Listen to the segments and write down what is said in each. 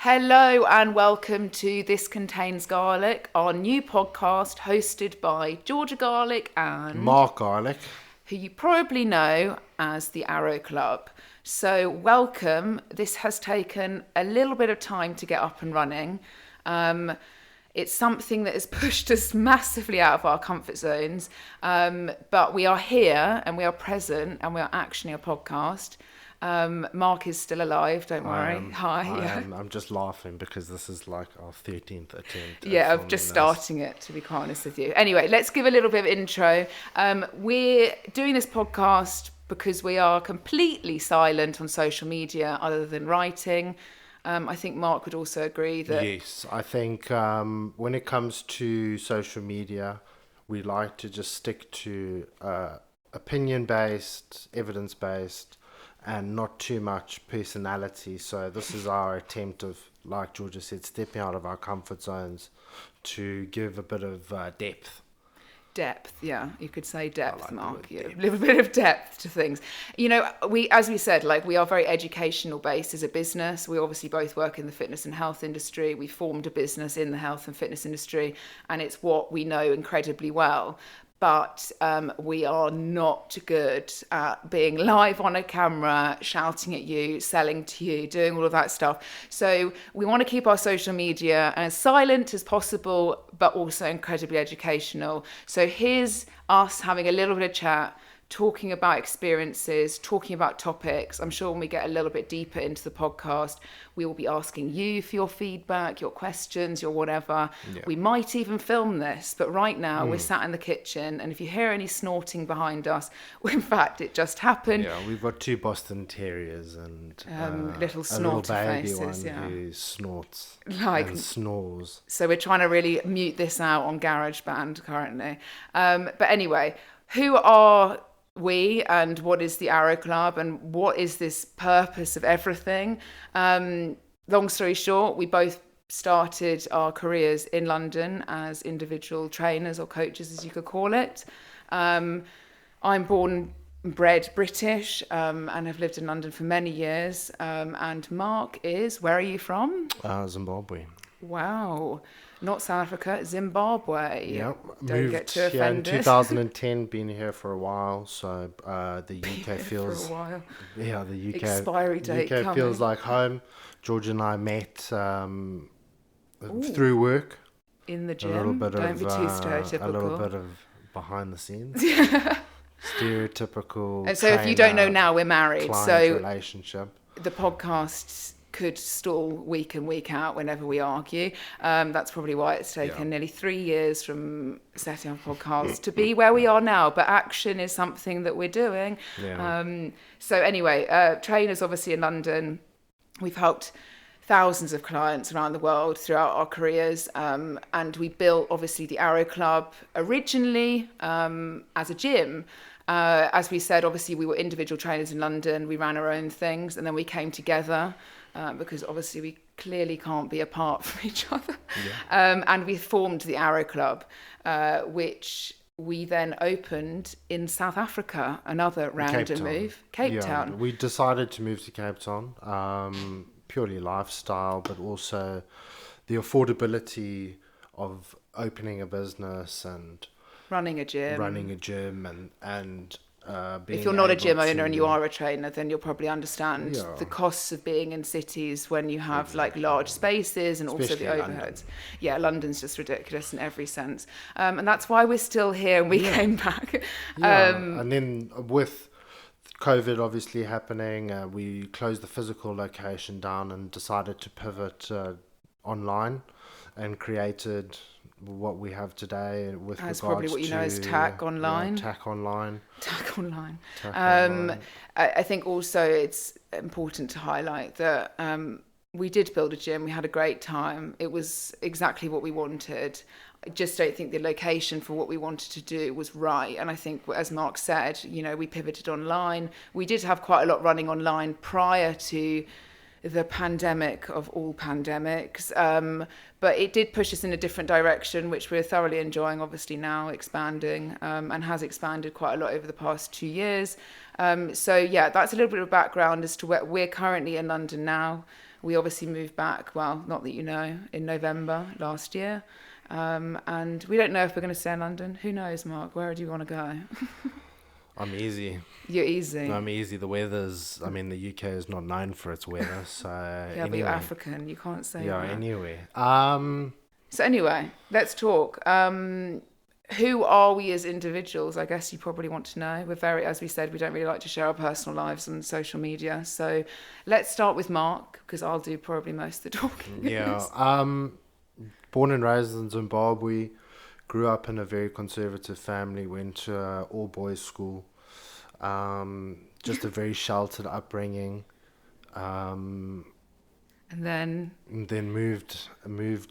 Hello and welcome to This Contains Garlic, our new podcast hosted by Georgia Garlic and Mark Garlic. who you probably know as the Arrow Club. So welcome. This has taken a little bit of time to get up and running. It's something that has pushed us massively out of our comfort zones, but we are here and we are present and we are actioning a podcast. Mark is still alive, don't worry. Hi. I'm just laughing because this is like our 13th attempt. Yeah, of just starting it, to be quite honest with you. Anyway, let's give a little bit of intro. We're doing this podcast because we are completely silent on social media other than writing. I think Mark would also agree that... Yes, I think when it comes to social media, we like to just stick to opinion-based, evidence-based, and not too much personality. So this is our attempt of, like Georgia said, stepping out of our comfort zones to give a bit of depth. Depth, yeah, you could say depth, like Mark. the word A little bit of depth to things. You know, as we said, we are very educational based as a business. We obviously both work in the fitness and health industry. We formed a business in the health and fitness industry, and it's what we know incredibly well. But we are not good at being live on a camera, shouting at you, selling to you, doing all of that stuff. So we want to keep our social media as silent as possible, but also incredibly educational. So here's us having a little bit of chat, talking about experiences, talking about topics. I'm sure when we get a little bit deeper into the podcast, we will be asking you for your feedback, your questions, your whatever. Yeah. We might even film this, but right now we're sat in the kitchen, and if you hear any snorting behind us, well, in fact, it just happened. Yeah, we've got two Boston Terriers and little a little baby faces, one who snorts and snores. So we're trying to really mute this out on GarageBand currently. But anyway, who are we and what is the Arrow Club and what is this purpose of everything? Long story short, we both started our careers in London as individual trainers or coaches, as you could call it. I'm born and bred British and have lived in London for many years. And Mark is, where are you from? Zimbabwe. Wow. Not South Africa, Zimbabwe. Yep. Don't Moved get too offended. in 2010, been here for a while, so the UK feels... for a while. Yeah, the UK... Expiry date UK coming. feels like home. George and I met through work. In the gym. A little bit Don't be too stereotypical. A little bit of behind the scenes. Stereotypical. And so if you don't know now, we're married. So relationship. The podcast could stall week in, week out whenever we argue. That's probably why it's taken nearly 3 years from setting up a podcast to be where we are now. But action is something that we're doing. Yeah. So anyway, trainers obviously in London. We've helped thousands of clients around the world throughout our careers. And we built obviously the Arrow Club originally as a gym. As we said, obviously we were individual trainers in London. We ran our own things and then we came together. Because obviously we clearly can't be apart from each other. Yeah. And we formed the Arrow Club, which we then opened in South Africa, another random move. Cape Town. We decided to move to Cape Town, purely lifestyle, but also the affordability of opening a business and running a gym and if you're not a gym owner and you are a trainer, then you'll probably understand the costs of being in cities when you have large spaces and especially also the overheads. London. Yeah, London's just ridiculous in every sense. And that's why we're still here and we came back. And then with COVID obviously happening, we closed the physical location down and decided to pivot online and created what we have today with That's regards probably what you know as TAC Online. TAC Online. TAC Online. I think also it's important to highlight that we did build a gym. We had a great time. It was exactly what we wanted. I just don't think the location for what we wanted to do was right. And I think, as Mark said, we pivoted online. We did have quite a lot running online prior to the pandemic of all pandemics. But it did push us in a different direction, which we're thoroughly enjoying, obviously now expanding, and has expanded quite a lot over the past 2 years. So yeah, that's a little bit of background as to where we're currently in London now. We obviously moved back, well, not that you know, in November last year. And we don't know if we're going to stay in London. Who knows, Mark? Where do you want to go? I'm easy. You're easy. I'm easy. The weather's, I mean, the UK is not known for its weather, so Yeah, but you're African. You can't say Yeah, that. anyway. So anyway, let's talk. Who are we as individuals? I guess you probably want to know. We're very, as we said, we don't really like to share our personal lives on social media. So let's start with Mark, because I'll do probably most of the talking. Yeah. Born and raised in Zimbabwe, grew up in a very conservative family, went to all boys school. Just a very sheltered upbringing. And then moved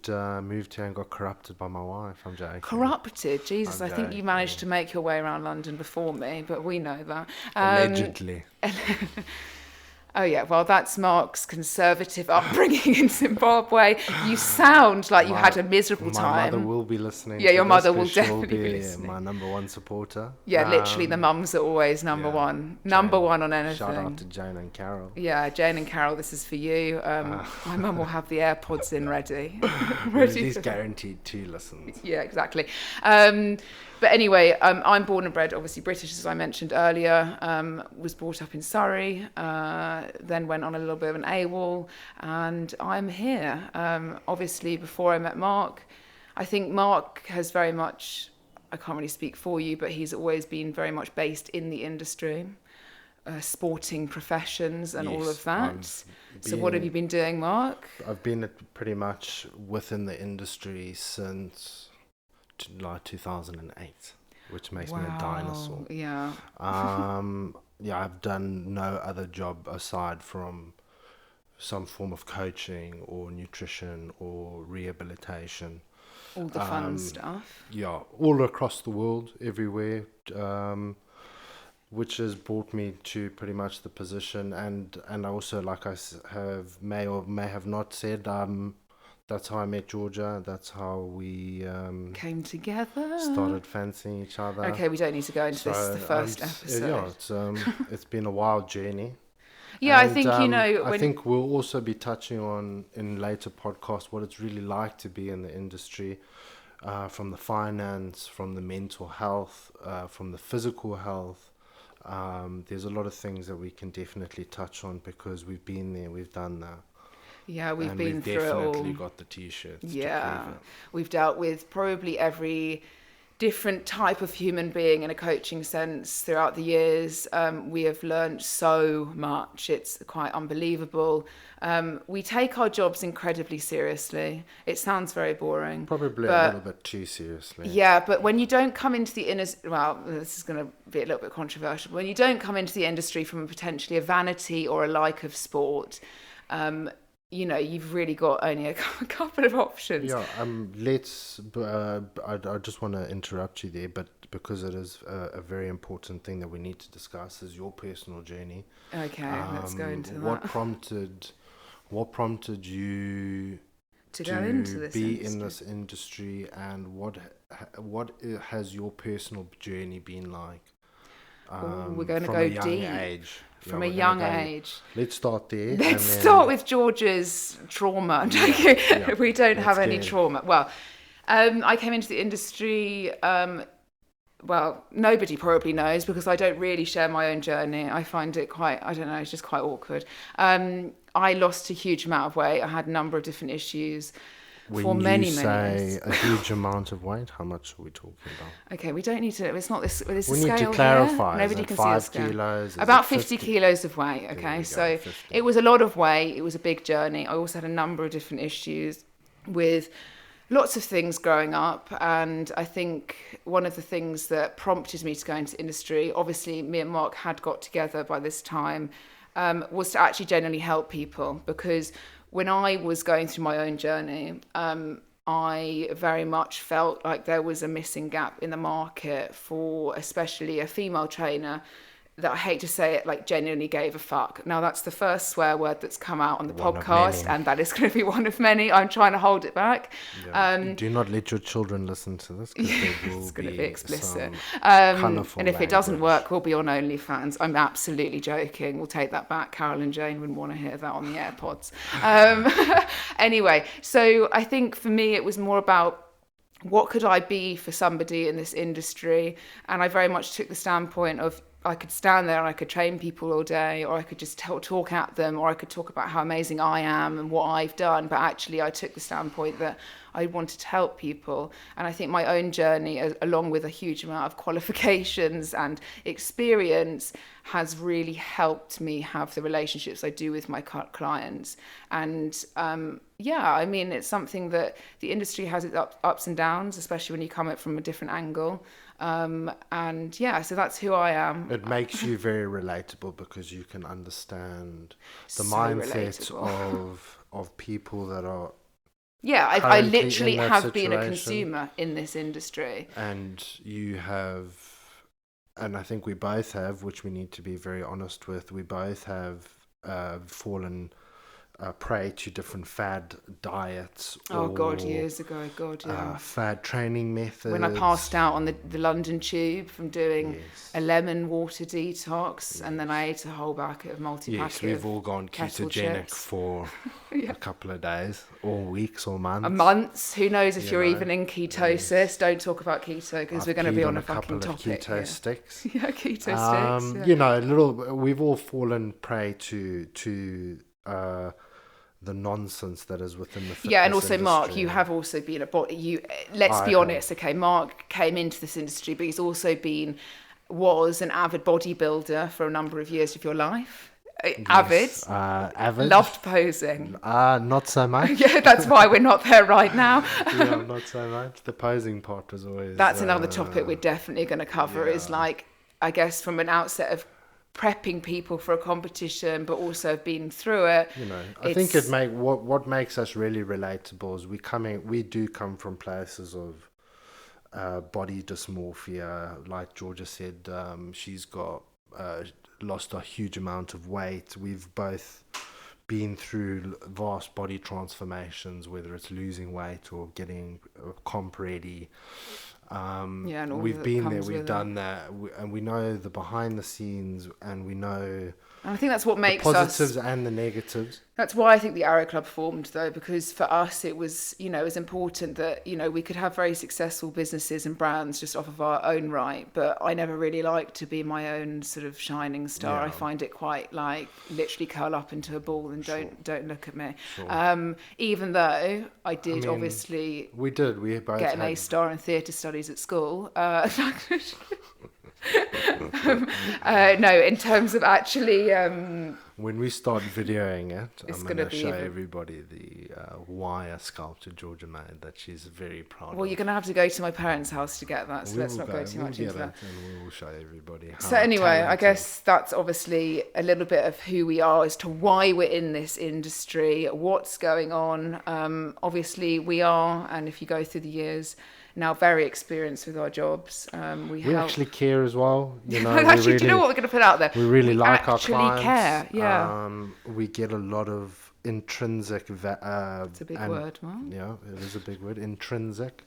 here and got corrupted by my wife. I'm joking. corrupted. Jesus, I'm I think you joking. managed to make your way around London before me, but we know that. Allegedly. Oh yeah, well that's Mark's conservative upbringing in Zimbabwe. You sound like you had a miserable time. My mother will be listening. Yeah, to your this mother will 'cause she'll definitely be be listening. my number one supporter. Yeah, literally the mums are always number yeah. one. Number Jane. one on anything. Shout out to Jane and Carol. Yeah, Jane and Carol, this is for you. My mum will have the AirPods in ready. At ready least for- guaranteed 2 listens. Yeah, exactly. But anyway, I'm born and bred, obviously British, as I mentioned earlier. Was brought up in Surrey, then went on a little bit of an AWOL, and I'm here. Obviously, before I met Mark, I think Mark has very much, I can't really speak for you, but he's always been very much based in the industry, sporting professions and all of that. So what have you been doing, Mark? I've been pretty much within the industry since like 2008, which makes me a dinosaur. Yeah. Yeah, I've done no other job aside from some form of coaching or nutrition or rehabilitation. All the fun stuff. Yeah, all across the world, everywhere, which has brought me to pretty much the position. And also, like I may or may have not said, that's how I met Georgia. That's how we Came together. started fancying each other. Okay, we don't need to go into this. So, The first episode. Yeah, it's been a wild journey. Yeah, And, I think I think we'll also be touching on in later podcasts what it's really like to be in the industry, from the finance, from the mental health, from the physical health. There's a lot of things that we can definitely touch on because we've been there, we've done that. Yeah, we've and been we've through it all. definitely got the t-shirts. Yeah, to prove it. we've dealt with probably every different type of human being in a coaching sense throughout the years. We have learned so much. It's quite unbelievable. We take our jobs incredibly seriously. It sounds very boring. Probably but a little bit too seriously. Yeah, but when you don't come into the well, this is going to be a little bit controversial. When you don't come into the industry from potentially a vanity or a like of sport, you've really got only a couple of options. Yeah, I just want to interrupt you there, but because it is a very important thing that we need to discuss is your personal journey. Okay, let's go into what that. What prompted you to go into this be industry. in this industry, and what has your personal journey been like? We're going to from go a young deep. Age. From a we're young gonna go- age. Let's start there. and Let's then- start with George's trauma. yeah. We don't have Let's any get it. trauma. Well, I came into the industry, well, nobody probably knows because I don't really share my own journey. I find it quite, I don't know, it's just quite awkward. I lost a huge amount of weight. I had a number of different issues for When many, you many say years. a huge amount of weight, how much are we talking about? Okay, we don't need to, it's not this, this We is need scale to clarify. Here. Nobody is it can 5 see a scale. kilos? Is About it 50 kilos of weight, okay? we go, So 50. it was a lot of weight. It was a big journey. I also had a number of different issues with lots of things growing up. And I think one of the things that prompted me to go into industry, obviously me and Mark had got together by this time, was to actually genuinely help people. Because when I was going through my own journey, I very much felt like there was a missing gap in the market for especially a female trainer that I hate to say it, like genuinely gave a fuck. Now that's the first swear word that's come out on the One of podcast, many. and that is going to be one of many. I'm trying to hold it back. Do not let your children listen to this, because there will It's going to be explicit. colourful And if it doesn't language. work, we'll be on OnlyFans. I'm absolutely joking. We'll take that back. Carol and Jane wouldn't want to hear that on the AirPods. Anyway, so I think for me, it was more about what could I be for somebody in this industry? And I very much took the standpoint of I could stand there and I could train people all day, or I could just talk at them, or I could talk about how amazing I am and what I've done. But actually, I took the standpoint that I wanted to help people. And I think my own journey, along with a huge amount of qualifications and experience, has really helped me have the relationships I do with my clients. And yeah, I mean, it's something that the industry has its ups and downs, especially when you come at it from a different angle. And yeah, so that's who I am. It makes you very relatable, because you can understand the So mindset relatable. of people that are, Yeah, I currently literally in that have been a situation. consumer in this industry. and you have, and I think we both have, which we need to be very honest with, we both have fallen prey to different fad diets. Oh God, or, years ago, God, yeah. fad training methods. When I passed out on the London Tube from doing Yes. a lemon water detox, and then I ate a whole bucket of multi-packet. Yes, we've all gone kettle ketogenic chips. for Yeah. a couple of days, or weeks, or months. Months. Who knows if You you're know, even in ketosis? Don't talk about keto, because we're going to be on a fucking couple of topic keto here. sticks. Yeah, keto sticks. Yeah. You know, we've all fallen prey to the nonsense that is within the fitness Yeah, and also industry. Mark, you have also been a body. Let's be honest, okay? Mark came into this industry, but he's also was an avid bodybuilder for a number of years of your life. Avid, avid. loved posing. Not so much. Yeah, that's why we're not there right now. Yeah, not so much. The posing part was always. That's another topic we're definitely going to cover. Is like, I guess, from an outset of prepping people for a competition, but also being through it. You know, I think what makes us really relatable is we do come from places of body dysmorphia. Like Georgia said, she's got lost a huge amount of weight. We've both been through vast body transformations, whether it's losing weight or getting comp ready. And all We've that been there, comes we've with done that, and we know the behind the scenes, and we know And I think that's what the makes positives us. and the negatives. That's why I think the Arrow Club formed, though, because for us it was, it was important that, we could have very successful businesses and brands just off of our own right. But I never really liked to be my own sort of shining star. Yeah. I find it quite like literally curl up into a ball and don't look at me. Sure. Even though I did mean, obviously We both get an had A star in theatre studies at school. No, in terms of actually. When we start videoing it, It's I'm gonna going to be show even- everybody the wire sculpture Georgia made that she's very proud Well, of. you're going to have to go to my parents' house to get that, so We let's will not go too much we'll into get that. it, and we will show everybody how So anyway, I talented- guess that's obviously a little bit of who we are as to why we're in this industry, what's going on. Obviously, we are, and if you go through the years, now very experienced with our jobs. we help. actually care as well. You know, Actually, we do you know what we're going to put out there? We really like our actually clients. care, yeah. We get a lot of intrinsic. It's a big word, Mark. Yeah, it is a big word. Intrinsic.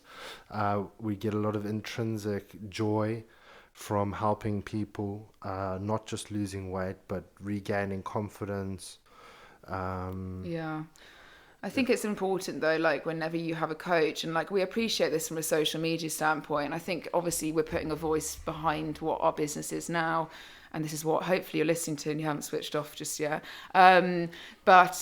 We get a lot of intrinsic joy from helping people, not just losing weight, but regaining confidence. Yeah. I think it's important though, like whenever you have a coach, and like we appreciate this from a social media standpoint. I think obviously we're putting a voice behind what our business is now, and this is what hopefully you're listening to and you haven't switched off just yet. But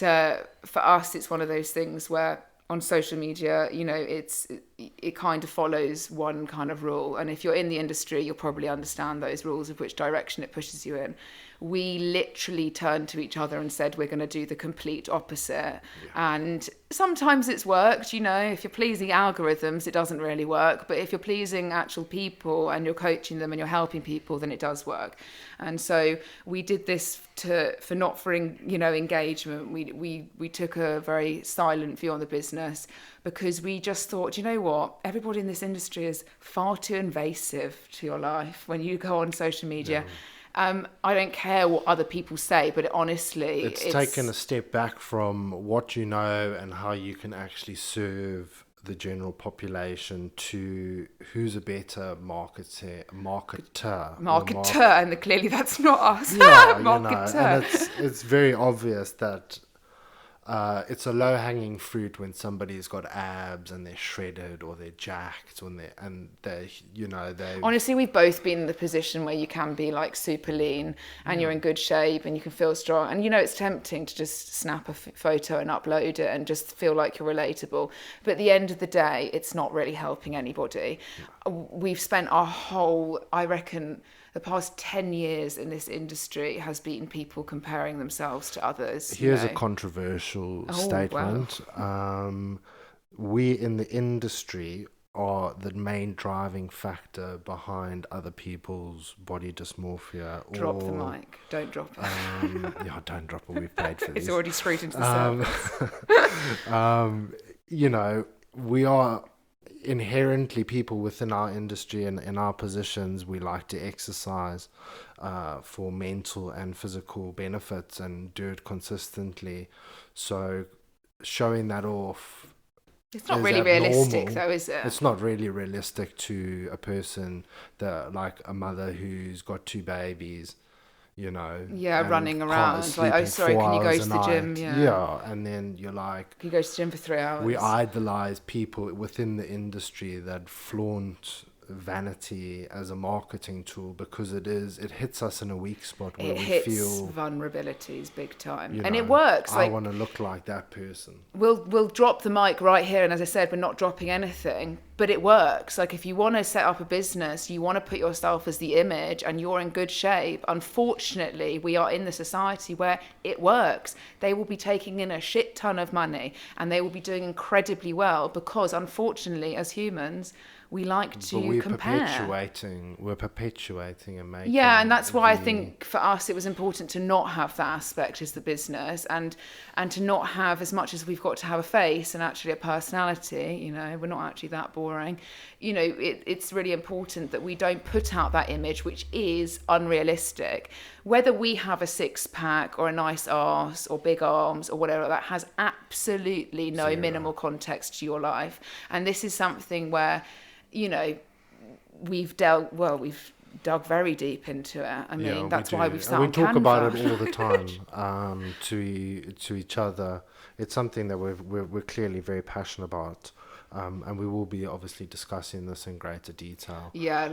for us, it's one of those things where on social media, it kind of follows one kind of rule. And if you're in the industry, you'll probably understand those rules of which direction it pushes you in. We literally turned to each other and said, we're going to do the complete opposite. Yeah. And sometimes it's worked, if you're pleasing algorithms, it doesn't really work. But if you're pleasing actual people and you're coaching them and you're helping people, then it does work. And so we did this for engagement. We took a very silent view on the business because we just thought, you know what? Everybody in this industry is far too invasive to your life when you go on social media. Yeah. I don't care what other people say, but honestly, it's taken a step back from what you know and how you can actually serve the general population to who's a better marketer, and clearly that's not us. yeah, Marketer. and it's very obvious that it's a low-hanging fruit when somebody's got abs and they're shredded or they're jacked they Honestly, we've both been in the position where you can be like super lean and you're in good shape and you can feel strong. And it's tempting to just snap a photo and upload it and just feel like you're relatable. But at the end of the day, it's not really helping anybody. We've spent our whole, I reckon, the past 10 years in this industry has been people comparing themselves to others. Here's a controversial statement. Wow. We in the industry are the main driving factor behind other people's body dysmorphia. Drop the mic. Don't drop it. Yeah, don't drop it. We've paid for this. It's already straight into the service. We are inherently people within our industry and in our positions. We like to exercise for mental and physical benefits and do it consistently. So showing that off, it's not really realistic though, is it? It's not really realistic to a person like a mother who's got 2 babies, running around like, oh sorry, can you go to the gym? And then you're like, can you go to the gym for 3 hours? We idolize people within the industry that flaunt vanity as a marketing tool because it hits us in a weak spot where we feel vulnerabilities big time, and it works. I want to look like that person. We'll drop the mic right here, and as I said, we're not dropping anything, but it works. Like if you want to set up a business, you want to put yourself as the image, and you're in good shape. Unfortunately, we are in the society where it works. They will be taking in a shit ton of money, and they will be doing incredibly well because, unfortunately, as humans, we like to compare. We're perpetuating and making. Yeah, and that's why I think for us it was important to not have that aspect as the business, and to not have, as much as we've got to have a face and actually a personality, we're not actually that boring. It's really important that we don't put out that image which is unrealistic. Whether we have a 6-pack or a nice arse or big arms or whatever, that has absolutely no minimal context to your life. And this is something where we've dug very deep into it. I mean, that's why we've started. We talk about it all the time to each other. It's something that we're clearly very passionate about, and we will be obviously discussing this in greater detail. Yeah,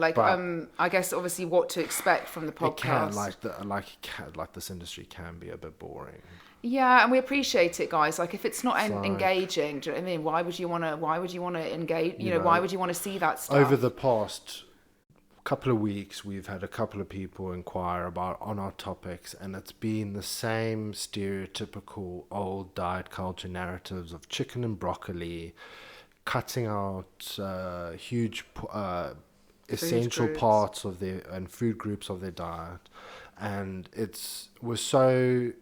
I guess obviously what to expect from the podcast. It can this industry can be a bit boring. Yeah, and we appreciate it, guys. Like, if it's not engaging, do you know what I mean? Why would you want to engage? Why would you want to see that stuff? Over the past couple of weeks, we've had a couple of people inquire on our topics, and it's been the same stereotypical old diet culture narratives of chicken and broccoli, cutting out huge essential parts of and food groups of their diet, and we're so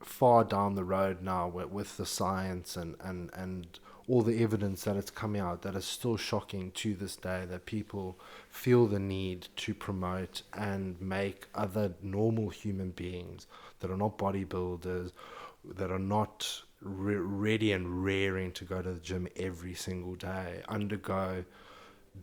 far down the road now with the science and all the evidence that it's coming out that is still shocking to this day, that people feel the need to promote and make other normal human beings that are not bodybuilders, that are not ready and raring to go to the gym every single day, undergo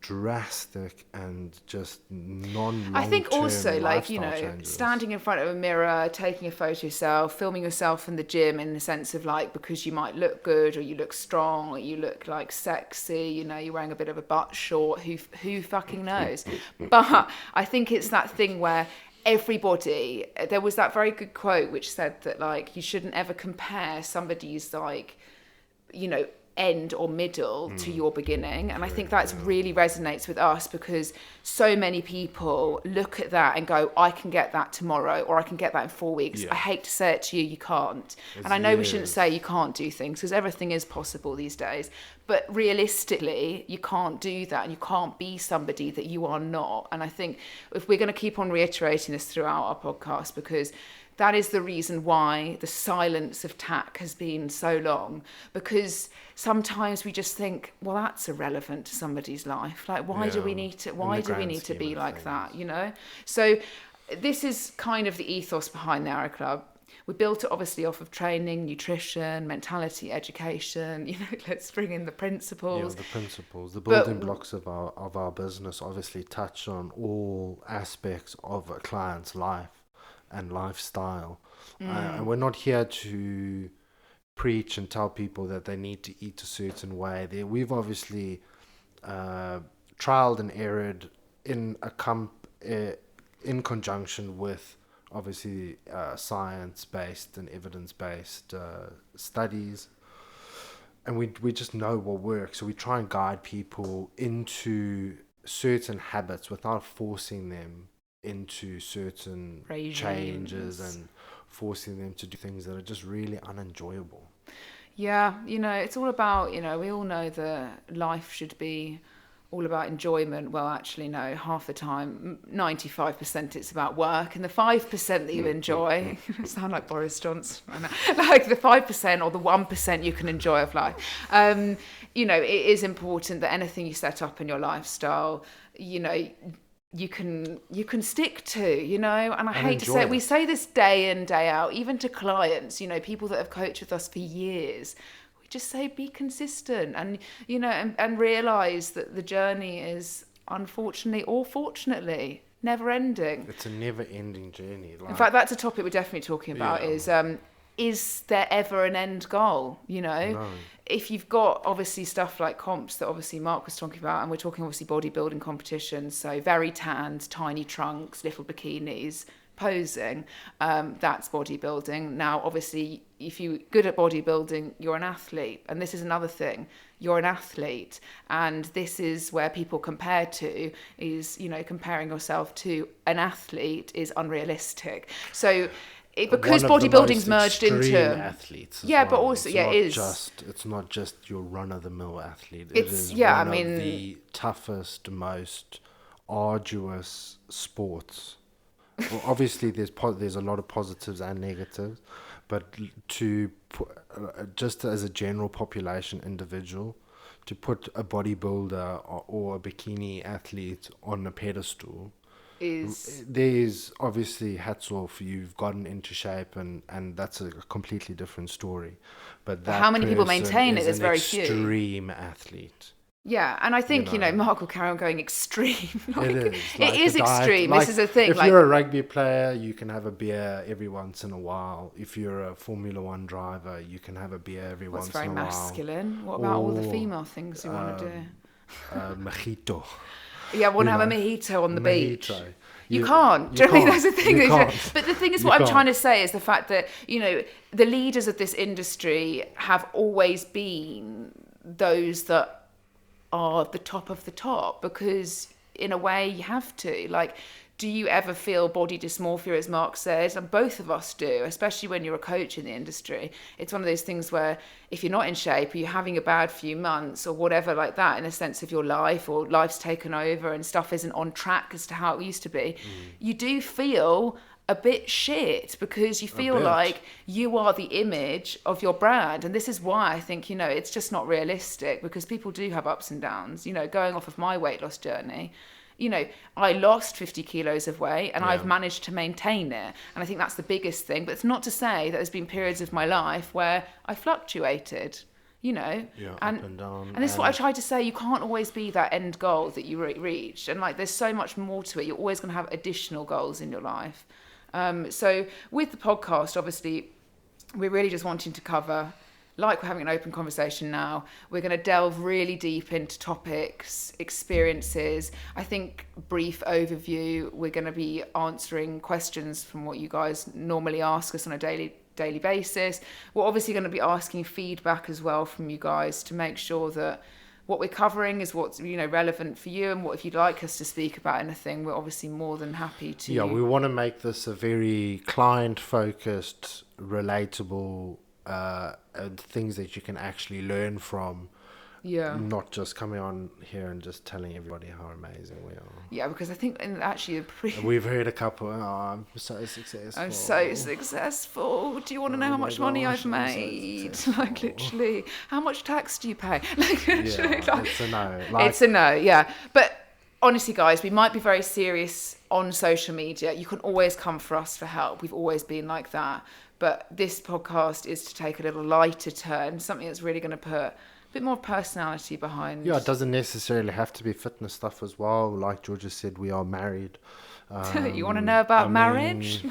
drastic and just non-long-term I think also changes. Standing in front of a mirror, taking a photo of yourself, filming yourself in the gym, in the sense of because you might look good or you look strong or you look sexy, you're wearing a bit of a butt short, who fucking knows. But I think it's that thing where everybody, there was that very good quote which said that you shouldn't ever compare somebody's end or middle to your beginning, and I think that's really resonates with us, because so many people look at that and go, I can get that tomorrow, or I can get that in 4 weeks. I hate to say it to you, you can't. And I know we shouldn't say you can't do things, because everything is possible these days, but realistically you can't do that, and you can't be somebody that you are not. And I think if we're going to keep on reiterating this throughout our podcast, because that is the reason why the silence of TAC has been so long, because sometimes we just think, well, that's irrelevant to somebody's life. Why do we need to be like that, So this is kind of the ethos behind the Arrow Club. We built it obviously off of training, nutrition, mentality, education. Let's bring in the principles. Yeah, the principles, the building blocks of our business obviously touch on all aspects of a client's life and lifestyle. And we're not here to preach and tell people that they need to eat a certain way. We've obviously trialed and errored in conjunction with obviously science-based and evidence-based studies, and we just know what works. So we try and guide people into certain habits without forcing them into certain changes and forcing them to do things that are just really unenjoyable. Yeah, it's all about, we all know that life should be all about enjoyment. Well, actually, no, half the time, 95% it's about work, and the 5% that you enjoy, sound like Boris Johnson, I know, like the 5% or the 1% you can enjoy of life. It is important that anything you set up in your lifestyle, you can stick to, and I hate to say it, we say this day in, day out, even to clients, people that have coached with us for years. Just say be consistent and and realize that the journey is unfortunately or fortunately never ending. It's a never ending journey. In fact, that's a topic we're definitely talking about. Is there ever an end goal? No. If you've got obviously stuff like comps that obviously Mark was talking about, and we're talking obviously bodybuilding competitions, so very tanned, tiny trunks, little bikinis, posing, that's bodybuilding. Now, obviously, if you're good at bodybuilding, you're an athlete. And this is another thing. You're an athlete. And this is where people compare to is, comparing yourself to an athlete is unrealistic. So because bodybuilding's merged into athletes but also it's not just your run-of-the-mill athlete. It is one of the toughest, most arduous sports. Well, obviously there's a lot of positives and negatives, but just as a general population individual, to put a bodybuilder or a bikini athlete on a pedestal there's obviously hats off, you've gotten into shape, and that's a completely different story. But how many people maintain it? There's very few. Extreme athlete. Yeah, and I think, Mark will carry on going extreme. It is extreme. This is a thing. If you're a rugby player, you can have a beer every once in a while. If you're a Formula One driver, you can have a beer every once in a while. That's very masculine. What about all the female things you want to do? Mojito. Yeah, I want to have a mojito on the beach. You can't. Do you know what I mean? That's the thing. But the thing is, what I'm trying to say is the fact that, the leaders of this industry have always been those that are the top of the top, because in a way you have to. Like, do you ever feel body dysmorphia, as Mark says? And both of us do, especially when you're a coach in the industry. It's one of those things where if you're not in shape, or you're having a bad few months or whatever like that in a sense of your life, or life's taken over and stuff isn't on track as to how it used to be, you do feel a bit shit, because you feel like you are the image of your brand. And this is why I think, it's just not realistic, because people do have ups and downs. Going off of my weight loss journey, I lost 50 kilos of weight, and I've managed to maintain it. And I think that's the biggest thing. But it's not to say that there's been periods of my life where I fluctuated, and, up and down. And this is what I try to say. You can't always be that end goal that you reach. And there's so much more to it. You're always going to have additional goals in your life. So with the podcast, obviously, we're really just wanting to cover, like we're having an open conversation now, we're going to delve really deep into topics, experiences. I think brief overview. We're going to be answering questions from what you guys normally ask us on a daily basis. We're obviously going to be asking feedback as well from you guys to make sure that what we're covering is what's relevant for you, and what if you'd like us to speak about anything, we're obviously more than happy to. Yeah, we want to make this a very client-focused, relatable, things that you can actually learn from. Yeah. Not just coming on here and just telling everybody how amazing we are. Yeah, because I think actually we've heard a couple. I'm so successful. I'm so successful. Do you want to know how much money I've made? Literally, how much tax do you pay? It's a no. It's a no. Yeah, but honestly, guys, we might be very serious on social media. You can always come for us for help. We've always been like that. But this podcast is to take a little lighter turn, something that's really going to put a bit more personality behind. Yeah, it doesn't necessarily have to be fitness stuff as well. Like Georgia said, we are married. You want to know about marriage?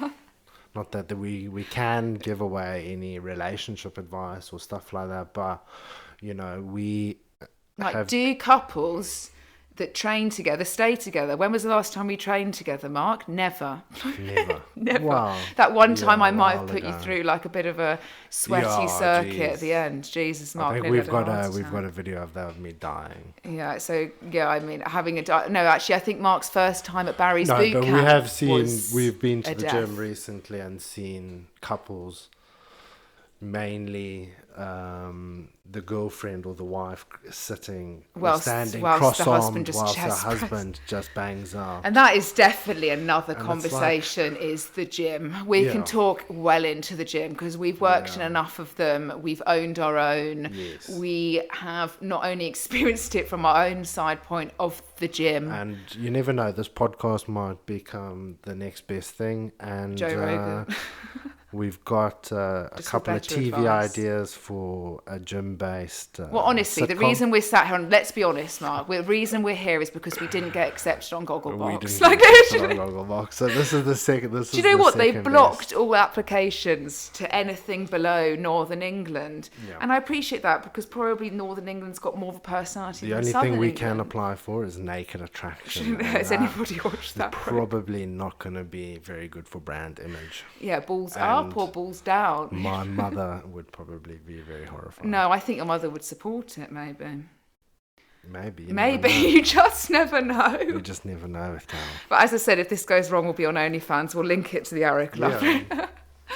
Not that we can give away any relationship advice or stuff like that, but, you know, we do couples that train together stay together? When was the last time we trained together, Mark? Never. Never. Wow. That one time I might while have put you ago. through like a bit of a sweaty circuit at the end. Jesus, Mark. I think nearly we've had a got heart we've attack. got a video of that of me dying. Yeah, so yeah, I mean, no, actually, I think Mark's first time at Barry's No, boot but camp we have seen, was we've been to a the death. gym recently and seen couples, mainly the girlfriend or the wife sitting or standing whilst the husband cross-armed just whilst her chest press. husband just bangs out. And that is definitely another And it's conversation, is the gym. We Yeah. can talk well into the gym because we've worked in enough of them. We've owned our own. Yes. We have not only experienced it from our own side point of the gym. And you never know, this podcast might become the next best thing. And Joe Rogan. we've got a Just for couple of better TV advice. ideas for a gym-based Well, honestly, the sitcom. reason we're sat here, and let's be honest, Mark, the reason we're here is because we didn't get accepted on We Gogglebox. didn't Like, get it literally. on Gogglebox. So this is the second. Do you know what? They blocked all applications to anything below Northern England. Yeah. And I appreciate that because probably Northern England's got more of a personality The than only Southern thing we England. can apply for is Naked Attraction. and Has that anybody watched is that? probably not going to be very good for brand image. Yeah, balls And up or balls down. My mother would probably be very horrified. No, I think your mother would support it, maybe. Maybe. You Maybe. never know. You just never know. You just never know with Cal. But as I said, if this goes wrong, we'll be on OnlyFans. We'll link it to the Arrow Club. Yeah.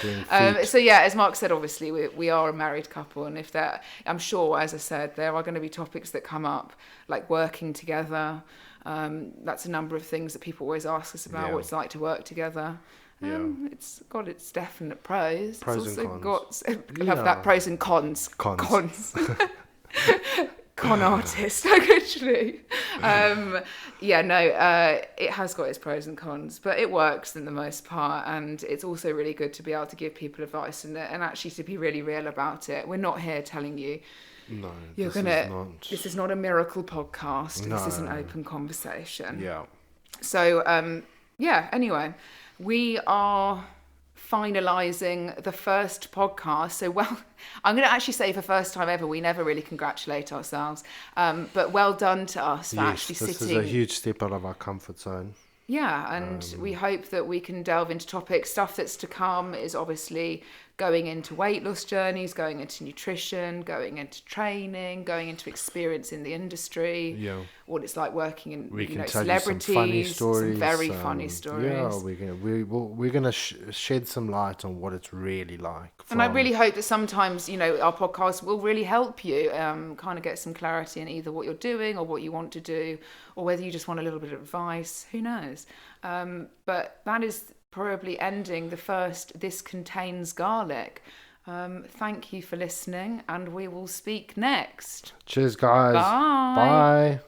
Doing feet. So yeah, as Mark said, obviously we are a married couple, and if that, I'm sure, as I said, there are going to be topics that come up, like working together. That's a number of things that people always ask us about, Yeah. what it's like to work together. It's got its definite pros. Pros it's and also cons. got have that pros and cons. Cons. Con artist, actually. It has got its pros and cons, but it works in the most part, and it's also really good to be able to give people advice and actually to be really real about it. We're not here telling you No, this is not a miracle podcast. No. This is an open conversation. Yeah. So, anyway, we are finalising the first podcast. So, well, I'm going to actually say for first time ever, we never really congratulate ourselves. But well done to us for actually this sitting. is a huge step out of our comfort zone. Yeah, and we hope that we can delve into topics. Stuff that's to come is obviously going into weight loss journeys, going into nutrition, going into training, going into experience in the industry, what it's like working in We can tell celebrities, you some funny stories, some very funny stories. Yeah, we're gonna shed some light on what it's really like. And I really hope that sometimes, our podcast will really help you kind of get some clarity in either what you're doing or what you want to do, or whether you just want a little bit of advice. Who knows? But that is probably ending the first This Contains Garlic. Thank you for listening, and we will speak next. Cheers, guys. Bye. Bye.